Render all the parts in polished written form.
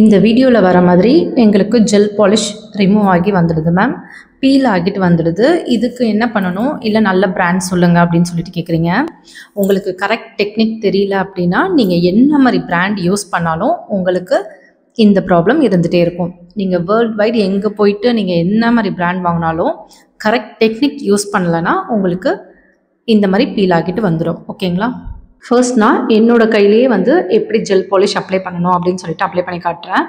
இந்த வீடியோவில் வர மாதிரி எங்களுக்கு ஜெல் பாலிஷ் ரிமூவ் ஆகி வந்துடுது மேம். பீல் ஆகிட்டு வந்துடுது. இதுக்கு என்ன பண்ணணும், இல்லை நல்ல பிராண்ட் சொல்லுங்கள் அப்படின்னு சொல்லிட்டு கேட்குறீங்க. உங்களுக்கு கரெக்ட் டெக்னிக் தெரியல அப்படின்னா நீங்கள் என்ன மாதிரி பிராண்ட் யூஸ் பண்ணாலும் உங்களுக்கு இந்த ப்ராப்ளம் இருந்துகிட்டே இருக்கும். நீங்கள் வேர்ல்டு வைடு எங்கே போயிட்டு நீங்கள் என்ன மாதிரி பிராண்ட் வாங்கினாலும் கரெக்ட் டெக்னிக் யூஸ் பண்ணலைன்னா உங்களுக்கு இந்த மாதிரி பீல் ஆகிட்டு வந்துடும். ஓகேங்களா? ஃபர்ஸ்ட் நான் என்னோட கையிலேயே எப்படி ஜெல் பாலிஷ் அப்ளை பண்ணணும் அப்படின்னு சொல்லிட்டு அப்ளை பண்ணி காட்டுறேன்.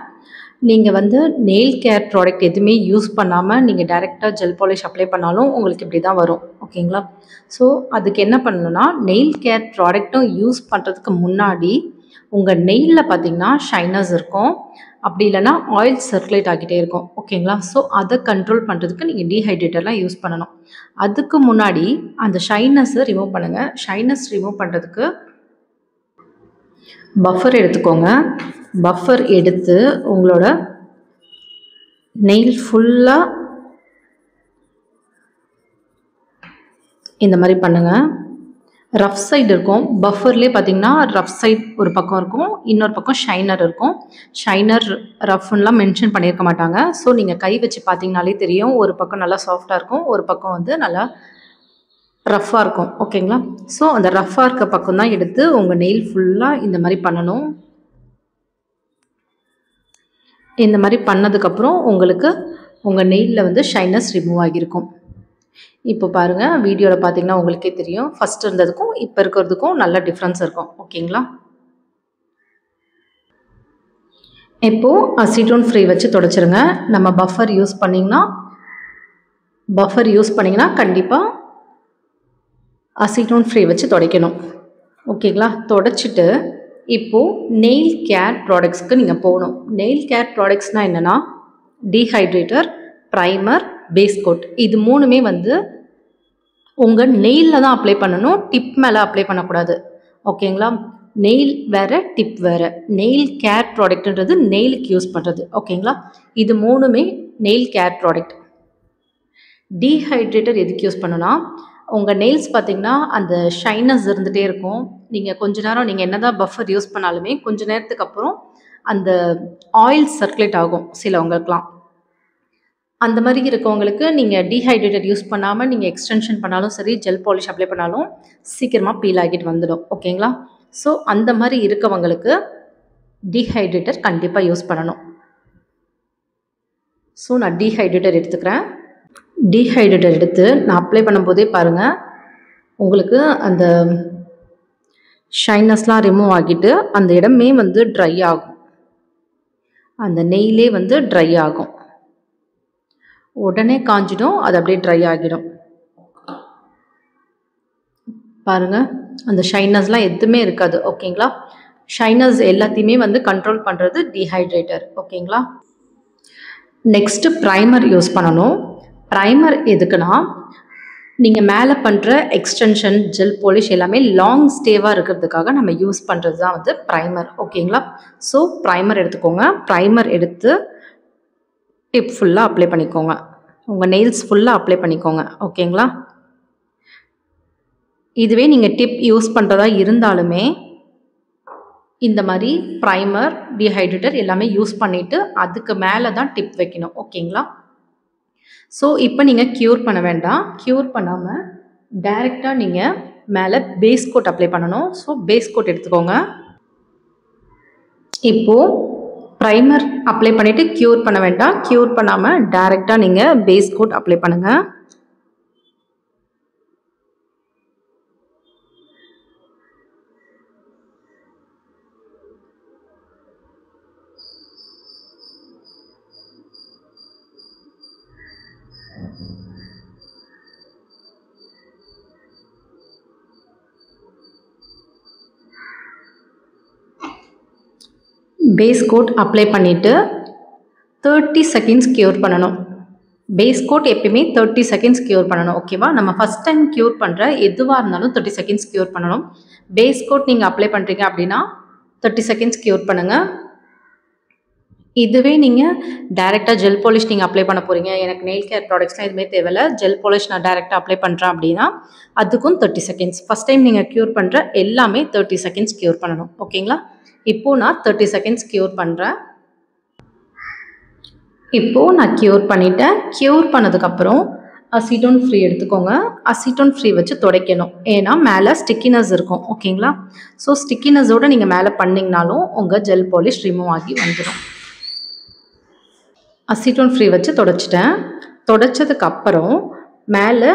நீங்கள் நெயில் கேர் ப்ராடக்ட் எதுவுமே யூஸ் பண்ணாமல் நீங்கள் டைரெக்டாக ஜெல் பாலிஷ் அப்ளை பண்ணாலும் உங்களுக்கு இப்படி தான் வரும். ஓகேங்களா? ஸோ அதுக்கு என்ன பண்ணணும்னா, நெயில் கேர் ப்ராடக்ட்டும் யூஸ் பண்ணுறதுக்கு முன்னாடி உங்கள் நெயிலில் பார்த்தீங்கன்னா ஷைனர்ஸ் இருக்கும், அப்படி இல்லைனா ஆயில் சர்க்குலேட் ஆகிட்டே இருக்கும். ஓகேங்களா? ஸோ அதை கண்ட்ரோல் பண்ணுறதுக்கு நீங்கள் டீஹைட்ரேட்டர்லாம் யூஸ் பண்ணணும். அதுக்கு முன்னாடி அந்த ஷைனஸை ரிமூவ் பண்ணுங்கள். ஷைனஸ் ரிமூவ் பண்ணுறதுக்கு பஃபர் எடுத்துக்கோங்க. பஃபர் எடுத்து உங்களோட நெயில் ஃபுல்லாக இந்த மாதிரி பண்ணுங்கள். ரஃப் சைடு இருக்கும். பஃபர்லேயே பார்த்தீங்கன்னா ரஃப் சைட் ஒரு பக்கம் இருக்கும், இன்னொரு பக்கம் ஷைனர் இருக்கும். ஷைனர் ரஃப்லாம் மென்ஷன் பண்ணியிருக்க மாட்டாங்க. ஸோ நீங்கள் கை வச்சு பார்த்தீங்கனாலே தெரியும், ஒரு பக்கம் நல்லா சாஃப்டாக இருக்கும், ஒரு பக்கம் நல்லா ரஃப்பாக இருக்கும். ஓகேங்களா? ஸோ அந்த ரஃப்பாக இருக்க பக்கம் தான் எடுத்து உங்கள் நெயில் ஃபுல்லாக இந்த மாதிரி பண்ணணும். இந்த மாதிரி பண்ணதுக்கப்புறம் உங்களுக்கு உங்கள் நெயிலில் ஷைனஸ் ரிமூவ் ஆகியிருக்கும். இப்போ பாருங்கள், வீடியோவில் பார்த்தீங்கன்னா உங்களுக்கே தெரியும், ஃபஸ்ட் இருந்ததுக்கும் இப்போ இருக்கிறதுக்கும் நல்ல டிஃப்ரென்ஸ் இருக்கும். ஓகேங்களா? இப்போது அசிட்டோன் ஃப்ரீ வச்சு தொடச்சிருங்க. நம்ம பஃபர் யூஸ் பண்ணிங்கன்னா கண்டிப்பாக அசிட்டோன் ஃப்ரீ வச்சு துடைக்கணும். ஓகேங்களா? தொடச்சிட்டு இப்போது நெயில் கேர் ப்ராடக்ட்ஸ்க்கு நீங்கள் போகணும். நெயில் கேர் ப்ராடக்ட்ஸ்னால் என்னென்னா, டீஹைட்ரேட்டர், ப்ரைமர், பேஸ் கோட். இது மூணுமே உங்கள் நெயிலில் தான் அப்ளை பண்ணணும், டிப் மேலே அப்ளை பண்ணக்கூடாது. ஓகேங்களா? நெயில் வேறு, டிப் வேறு. நெயில் கேர் ப்ராடக்ட்ன்றது நெயிலுக்கு யூஸ் பண்ணுறது. ஓகேங்களா? இது மூணுமே நெயில் கேர் ப்ராடக்ட். டீஹைட்ரேட்டர் எதுக்கு யூஸ் பண்ணணும்னா, உங்கள் நெயில்ஸ் பார்த்திங்கன்னா அந்த ஷைனஸ் இருந்துகிட்டே இருக்கும். நீங்கள் கொஞ்ச நேரம் நீங்கள் என்ன தான் பஃபர் யூஸ் பண்ணாலுமே கொஞ்சம் நேரத்துக்கு அப்புறம் அந்த ஆயில் சர்க்குலேட் ஆகும் சிலவங்களுக்குலாம். அந்த மாதிரி இருக்கவங்களுக்கு நீங்கள் டீஹைட்ரேட்டர் யூஸ் பண்ணாமல் நீங்கள் எக்ஸ்டென்ஷன் பண்ணாலும் சரி, ஜெல் பாலிஷ் அப்ளை பண்ணாலும் சீக்கிரமாக பீல் ஆகிட்டு வந்துடும். ஓகேங்களா? ஸோ அந்த மாதிரி இருக்கவங்களுக்கு டீஹைட்ரேட்டர் கண்டிப்பாக யூஸ் பண்ணணும். ஸோ நான் டீஹைட்ரேட்டர் எடுத்துக்கிறேன். டீஹைட்ரேட்டர் எடுத்து நான் அப்ளை பண்ணும்போதே பாருங்கள், உங்களுக்கு அந்த ஷைனஸ்லாம் ரிமூவ் ஆகிட்டு அந்த இடமே ட்ரை ஆகும். அந்த நெயிலே ட்ரை ஆகும். உடனே காஞ்சிடும், அது அப்படியே ட்ரை ஆகிடும். பாருங்கள், அந்த ஷைனஸ்லாம் எதுவுமே இருக்காது. ஓகேங்களா? ஷைனஸ் எல்லாத்தையுமே கண்ட்ரோல் பண்ணுறது டீஹைட்ரேட்டர். ஓகேங்களா? நெக்ஸ்ட்டு ப்ரைமர் யூஸ் பண்ணணும். ப்ரைமர் எதுக்குன்னா, நீங்கள் மேலே பண்ணுற எக்ஸ்டென்ஷன், ஜெல் பாலிஷ் எல்லாமே லாங் ஸ்டேவாக இருக்கிறதுக்காக நம்ம யூஸ் பண்ணுறது தான் ப்ரைமர். ஓகேங்களா? ஸோ ப்ரைமர் எடுத்துக்கோங்க. ப்ரைமர் எடுத்து டிப் ஃபுல்லாக அப்ளை பண்ணிக்கோங்க. உங்கள் நெயில்ஸ் ஃபுல்லாக அப்ளை பண்ணிக்கோங்க. ஓகேங்களா? இதுவே நீங்கள் டிப் யூஸ் பண்ணுறதா இருந்தாலுமே இந்த மாதிரி ப்ரைமர், டீஹைட்ரேட்டர் எல்லாமே யூஸ் பண்ணிவிட்டு அதுக்கு மேலே தான் டிப் வைக்கணும். ஓகேங்களா? ஸோ இப்போ நீங்கள் க்யூர் பண்ண வேண்டாம். க்யூர் பண்ணாமல் டைரெக்டாக நீங்கள் மேலே பேஸ் கோட் அப்ளை பண்ணணும். ஸோ பேஸ் கோட் எடுத்துக்கோங்க. இப்போது ப்ரைமர் அப்ளை பண்ணிவிட்டு க்யூர் பண்ண வேண்டாம். க்யூர் பண்ணாமல் டைரெக்டாக நீங்கள் பேஸ் கோட் அப்ளை பண்ணுங்கள். பேஸ் கோட் அப்ளை பண்ணிவிட்டு 30 செகண்ட்ஸ் க்யூர் பண்ணணும். பேஸ் கோட் எப்பயுமே 30 செகண்ட்ஸ் க்யூர் பண்ணணும். ஓகேவா? நம்ம ஃபஸ்ட் டைம் க்யூர் பண்ணுற எதுவாக இருந்தாலும் 30 செகண்ட்ஸ் க்யூர் பண்ணணும். பேஸ் கோட் நீங்கள் அப்ளை பண்ணுறீங்க அப்படின்னா 30 செகண்ட்ஸ் க்யூர் பண்ணுங்கள். இதுவே நீங்கள் டைரெக்டாக ஜெல் பாலிஷ் நீங்கள் அப்ளை பண்ண போகிறீங்க, எனக்கு நெயில் கேர் ப்ராடக்ட்ஸ்லாம் எதுவுமே தேவையில்லை, ஜெல் பாலிஷ் நான் டைரெக்டாக அப்ளை பண்ணுறேன் அப்படின்னா அதுக்கும் 30 செகண்ட்ஸ். ஃபஸ்ட் டைம் நீங்கள் க்யூர் பண்ணுற எல்லாமே 30 செகண்ட்ஸ் க்யூர் பண்ணணும். ஓகேங்களா? இப்போது நான் 30 செகண்ட்ஸ் க்யூர் பண்ணுறேன். இப்போது நான் க்யூர் பண்ணிட்டேன். க்யூர் பண்ணதுக்கப்புறம் அசிட்டோன் ஃப்ரீ எடுத்துக்கோங்க. அசிட்டோன் ஃப்ரீ வச்சு துடைக்கணும். ஏன்னா மேலே ஸ்டிக்கினஸ் இருக்கும். ஓகேங்களா? ஸோ ஸ்டிக்கினஸோடு நீங்கள் மேலே பண்ணிங்கனாலும் உங்கள் ஜெல் பாலிஷ் ரிமூவ் ஆகி வந்துடும். அசிட்டோன் ஃப்ரீ வச்சு துடைச்சிட்டேன். துடைச்சதுக்கப்புறம் மேலே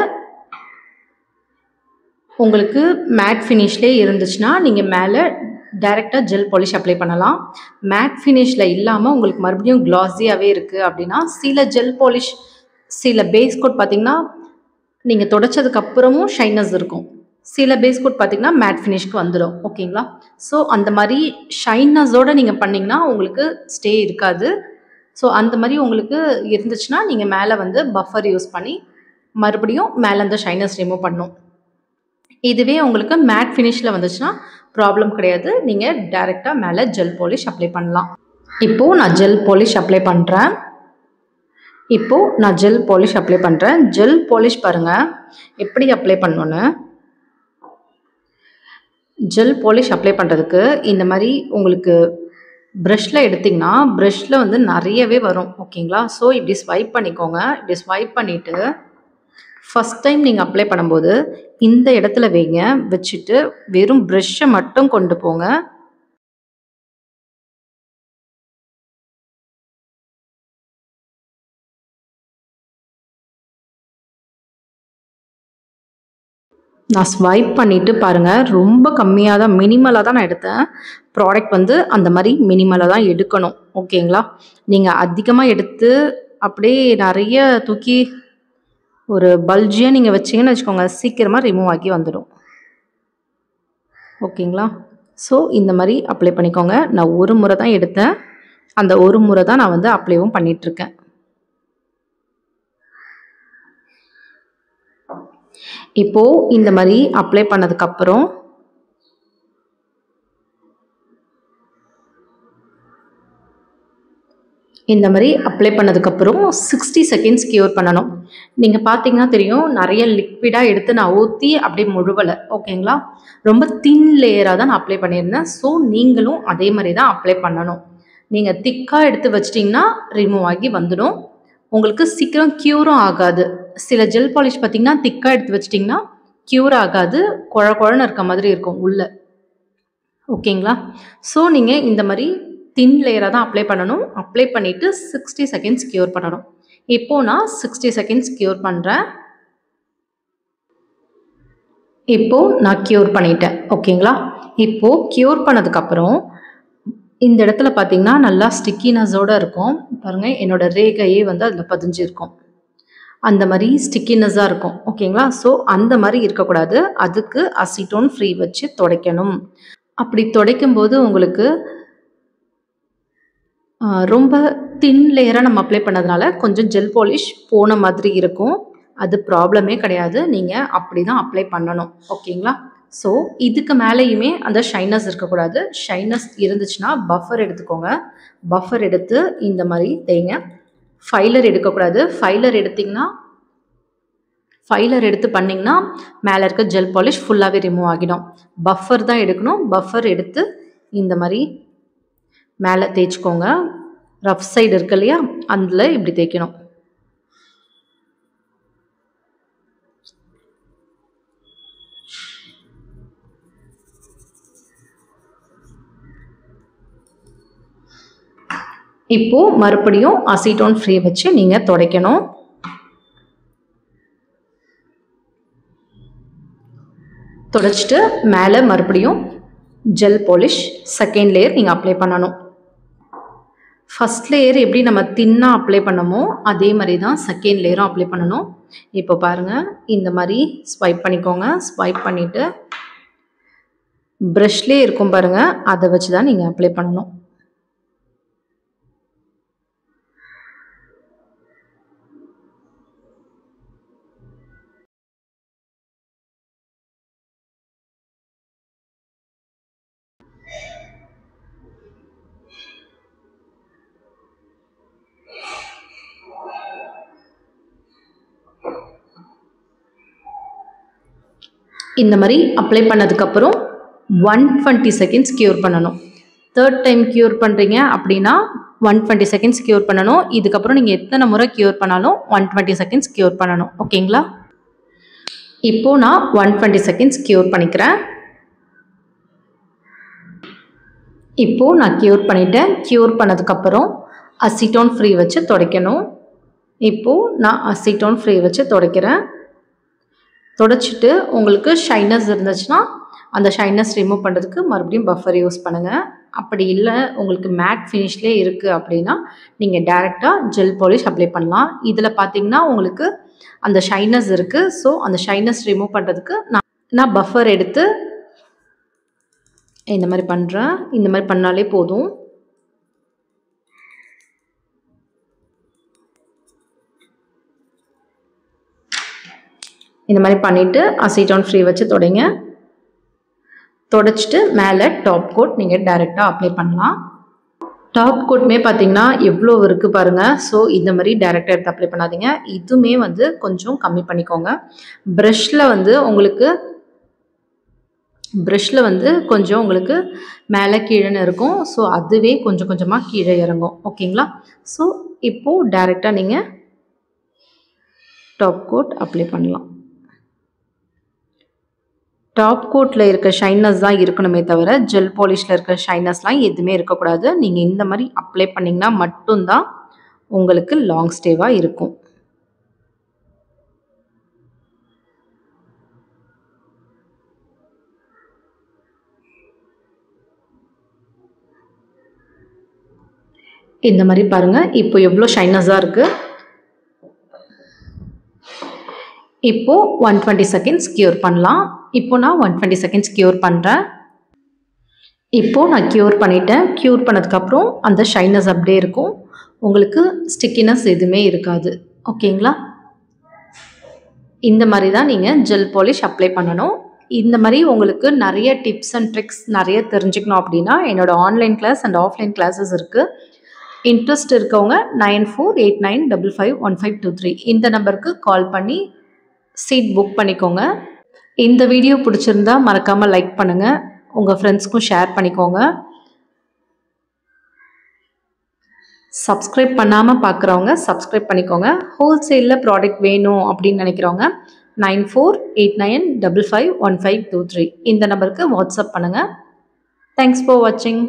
உங்களுக்கு மேட் ஃபினிஷ்லேயே இருந்துச்சுன்னா நீங்கள் மேலே டைரெக்டாக ஜெல் பாலிஷ் அப்ளை பண்ணலாம். மேட் ஃபினிஷில் இல்லாமல் உங்களுக்கு மறுபடியும் க்ளாஸியாகவே இருக்குது அப்படின்னா சில ஜெல் பாலிஷ் சில பேஸ் கோட் பார்த்திங்கன்னா நீங்கள் துடைச்சதுக்கப்புறமும் ஷைனஸ் இருக்கும். சில பேஸ் கோட் பார்த்திங்கன்னா மேட் ஃபினிஷ்க்கு வந்துடும். ஓகேங்களா? ஸோ அந்த மாதிரி ஷைனஸோடு நீங்கள் பண்ணிங்கன்னா உங்களுக்கு ஸ்டே இருக்காது. ஸோ அந்த மாதிரி உங்களுக்கு இருந்துச்சுன்னா நீங்கள் மேலே வந்து பஃபர் யூஸ் பண்ணி மறுபடியும் மேலே அந்த ஷைனஸ் ரிமூவ் பண்ணணும். இதுவே உங்களுக்கு மேட் ஃபினிஷில் வந்துச்சுன்னா ப்ராப்ளம் கிடையாது. நீங்கள் டைரெக்டாக மேலே ஜெல் பாலிஷ் அப்ளை பண்ணலாம். இப்போது நான் ஜெல் பாலிஷ் அப்ளை பண்ணுறேன். ஜெல் பாலிஷ் பாருங்கள் எப்படி அப்ளை பண்ணணுன்னு. ஜெல் பாலிஷ் அப்ளை பண்ணுறதுக்கு இந்த மாதிரி உங்களுக்கு ப்ரஷில் எடுத்திங்கன்னா ப்ரஷில் வந்து நிறையவே வரும். ஓகேங்களா? ஸோ இப்படி ஸ்வைப் பண்ணிக்கோங்க. இப்படி ஸ்வைப் பண்ணிவிட்டு ஃபஸ்ட் டைம் நீங்கள் அப்ளை பண்ணும்போது இந்த இடத்துல வைங்க. வச்சுட்டு வெறும் ப்ரஷ்ஷை மட்டும் கொண்டு போங்க. நான் ஸ்வைப் பண்ணிவிட்டு பாருங்கள் ரொம்ப கம்மியாக தான் மினிமலாக தான் நான் எடுத்தேன். ப்ராடக்ட் வந்து அந்த மாதிரி மினிமலாக தான் எடுக்கணும். ஓகேங்களா? நீங்கள் அதிகமாக எடுத்து அப்படியே நிறைய தூக்கி ஒரு பல்ஜியாக நீங்கள் வச்சிங்கன்னு வச்சுக்கோங்க சீக்கிரமாக ரிமூவ் ஆகி வந்துடும். ஓகேங்களா? ஸோ இந்த மாதிரி அப்ளை பண்ணிக்கோங்க. நான் ஒரு முறை தான் எடுத்தேன். அந்த ஒரு முறை தான் நான் வந்து அப்ளைவும் பண்ணிகிட்ருக்கேன். இப்போது இந்த மாதிரி அப்ளை பண்ணதுக்கப்புறம் இந்த மாதிரி அப்ளை பண்ணதுக்கப்புறம் 60 செகண்ட்ஸ் க்யூர் பண்ணணும். நீங்கள் பார்த்தீங்கன்னா தெரியும் நிறைய லிக்விடாக எடுத்து நான் ஊற்றி அப்படியே முழுவலை. ஓகேங்களா? ரொம்ப தின் லேயராக தான் நான் அப்ளை பண்ணியிருந்தேன். ஸோ நீங்களும் அதே மாதிரி தான் அப்ளை பண்ணணும். நீங்கள் திக்காக எடுத்து வச்சிட்டிங்கன்னா ரிமூவ் ஆகி வந்துடும். உங்களுக்கு சீக்கிரம் க்யூரும் ஆகாது. சில ஜெல் பாலிஷ் பார்த்திங்கன்னா திக்காக எடுத்து வச்சிட்டிங்கன்னா க்யூர் ஆகாது. குழன்னு இருக்க மாதிரி இருக்கும் உள்ள. ஓகேங்களா? ஸோ நீங்கள் இந்த மாதிரி தின் லேயராக தான் அப்ளை பண்ணணும். அப்ளை பண்ணிவிட்டு 60 செகண்ட்ஸ் க்யூர் பண்ணணும். இப்போது நான் 60 செகண்ட்ஸ் க்யூர் பண்ணுறேன். இப்போது நான் க்யூர் பண்ணிட்டேன். ஓகேங்களா? இப்போது க்யூர் பண்ணதுக்கப்புறம் இந்த இடத்துல பார்த்திங்கன்னா நல்லா ஸ்டிக்கினஸோடு இருக்கும். பாருங்கள் என்னோடய ரேகையே வந்து அதில் பதிஞ்சிருக்கும். அந்த மாதிரி ஸ்டிக்கினஸாக இருக்கும். ஓகேங்களா? ஸோ அந்த மாதிரி இருக்கக்கூடாது. அதுக்கு அசிட்டோன் ஃப்ரீ வச்சு துடைக்கணும். அப்படி துடைக்கும்போது உங்களுக்கு ரொம்ப தின் லேயராக நம்ம அப்ளை பண்ணதுனால கொஞ்சம் ஜெல் பாலிஷ் போன மாதிரி இருக்கும். அது ப்ராப்ளமே கிடையாது. நீங்கள் அப்படி தான் அப்ளை பண்ணணும். ஓகேங்களா? ஸோ இதுக்கு மேலேயுமே அந்த ஷைனஸ் இருக்கக்கூடாது. ஷைனஸ் இருந்துச்சுன்னா பஃபர் எடுத்துக்கோங்க. பஃபர் எடுத்து இந்த மாதிரி தேய்ங்க. ஃபைலர் எடுக்கக்கூடாது. ஃபைலர் எடுத்து பண்ணிங்கன்னா மேலே இருக்க ஜெல் பாலிஷ் ஃபுல்லாகவே ரிமூவ் ஆகிடும். பஃபர் தான் எடுக்கணும். பஃபர் எடுத்து இந்த மாதிரி மேலே தேய்ச்சிக்கோங்க. ரஃப் சைடு இருக்கு இல்லையா அதில் இப்படி தேய்க்கணும். இப்போது மறுபடியும் அசிட்டோன் ஃப்ரீ வச்சு நீங்கள் துடைக்கணும். துடைச்சிட்டு மேலே மறுபடியும் ஜெல் பாலிஷ் செகண்ட் லேயர் நீங்கள் அப்ளை பண்ணணும். ஃபஸ்ட் லேயர் எப்படி நம்ம தின்னாக அப்ளை பண்ணமோ அதே மாதிரி தான் செகண்ட் லேயரும் அப்ளை பண்ணணும். இப்போ பாருங்கள் இந்த மாதிரி ஸ்வைப் பண்ணிக்கோங்க. ஸ்வைப் பண்ணிவிட்டு ப்ரஷ்லேயே இருக்கும் பாருங்கள் அதை வச்சு தான் நீங்கள் அப்ளை பண்ணணும். இந்த மாதிரி அப்ளை பண்ணதுக்கப்புறம் 120 செகண்ட்ஸ் க்யூர் பண்ணணும். தேர்ட் டைம் க்யூர் பண்ணுறீங்க அப்படின்னா 120 செகண்ட்ஸ் க்யூர் பண்ணணும். இதுக்கப்புறம் நீங்கள் எத்தனை முறை க்யூர் பண்ணாலும் 120 செகண்ட்ஸ் க்யூர் பண்ணணும். ஓகேங்களா? இப்போது நான் 120 செகண்ட்ஸ் க்யூர் பண்ணிக்கிறேன். இப்போது நான் க்யூர் பண்ணிட்டேன். க்யூர் பண்ணதுக்கப்புறம் அசிட்டோன் ஃப்ரீ வச்சு துடைக்கணும். இப்போது நான் அசிட்டோன் ஃப்ரீ வச்சு துடைக்கிறேன். துடைச்சிட்டு உங்களுக்கு ஷைனஸ் இருந்துச்சுன்னா அந்த ஷைனஸ் ரிமூவ் பண்ணுறதுக்கு மறுபடியும் பஃபர் யூஸ் பண்ணுங்கள். அப்படி இல்லை உங்களுக்கு மேட் ஃபினிஷ்லேயே இருக்குது அப்படின்னா நீங்கள் டைரெக்டாக ஜெல் பாலிஷ் அப்ளை பண்ணலாம். இதில் பார்த்தீங்கன்னா உங்களுக்கு அந்த ஷைனஸ் இருக்குது. ஸோ அந்த ஷைனஸ் ரிமூவ் பண்ணுறதுக்கு நான் பஃபர் எடுத்து இந்த மாதிரி பண்ணுறேன். இந்த மாதிரி பண்ணாலே போதும். இந்த மாதிரி பண்ணிவிட்டு அசிட்டோன் ஃப்ரீ வச்சு தொடங்க. தொடச்சிட்டு மேலே டாப் கோட் நீங்கள் டைரெக்டாக அப்ளை பண்ணலாம். டாப் கோட்டுமே பார்த்தீங்கன்னா எவ்வளோ இருக்குது பாருங்கள். ஸோ இந்த மாதிரி டைரெக்டாக எடுத்து அப்ளை பண்ணாதீங்க. இதுவுமே வந்து கொஞ்சம் கம்மி பண்ணிக்கோங்க. ப்ரஷ்ஷில் வந்து கொஞ்சம் உங்களுக்கு மேலே கீழேன்னு இருக்கும். ஸோ அதுவே கொஞ்சம் கொஞ்சமாக கீழே இறங்கும். ஓகேங்களா? ஸோ இப்போது டைரெக்டாக நீங்கள் டாப் கோட் அப்ளை பண்ணலாம். டாப் கோட்டில் இருக்க ஷைனஸ் தான் இருக்கணுமே தவிர ஜெல் பாலிஷில் இருக்க ஷைனஸ்லாம் எதுவுமே இருக்கக்கூடாது. நீங்கள் இந்த மாதிரி அப்ளை பண்ணிங்கன்னா மட்டும்தான் உங்களுக்கு லாங் ஸ்டேவாக இருக்கும். இந்த மாதிரி பாருங்கள். இப்போ எவ்வளோ ஷைனஸாக இருக்குது. இப்போது 120 செகண்ட்ஸ் க்யூர் பண்ணலாம். இப்போது நான் 120 செகண்ட்ஸ் க்யூர் பண்ணுறேன். இப்போது நான் க்யூர் பண்ணிட்டேன். க்யூர் பண்ணதுக்கப்புறம் அந்த ஷைனஸ் அப்படியே இருக்கும். உங்களுக்கு ஸ்டிக்கினஸ் எதுவுமே இருக்காது. ஓகேங்களா? இந்த மாதிரி தான் நீங்கள் ஜெல் பாலிஷ் அப்ளை பண்ணணும். இந்த மாதிரி உங்களுக்கு நிறைய டிப்ஸ் அண்ட் ட்ரிக்ஸ் நிறைய தெரிஞ்சுக்கணும் அப்படின்னா என்னோடய online class and offline classes இருக்குது. இன்ட்ரெஸ்ட் இருக்கவங்க 9489551523 இந்த நம்பருக்கு கால் பண்ணி சீட் புக் பண்ணிக்கோங்க. இந்த வீடியோ பிடிச்சிருந்தா மறக்காமல் லைக் பண்ணுங்கள். உங்கள் ஃப்ரெண்ட்ஸ்க்கும் ஷேர் பண்ணிக்கோங்க. சப்ஸ்கிரைப் பண்ணாமல் பார்க்குறவங்க சப்ஸ்கிரைப் பண்ணிக்கோங்க. ஹோல்சேலில் ப்ராடக்ட் வேணும் அப்படின்னு நினைக்கிறவங்க 9489551523 இந்த நம்பருக்கு வாட்ஸ்அப் பண்ணுங்கள். தேங்க்ஸ் ஃபார் வாட்சிங்.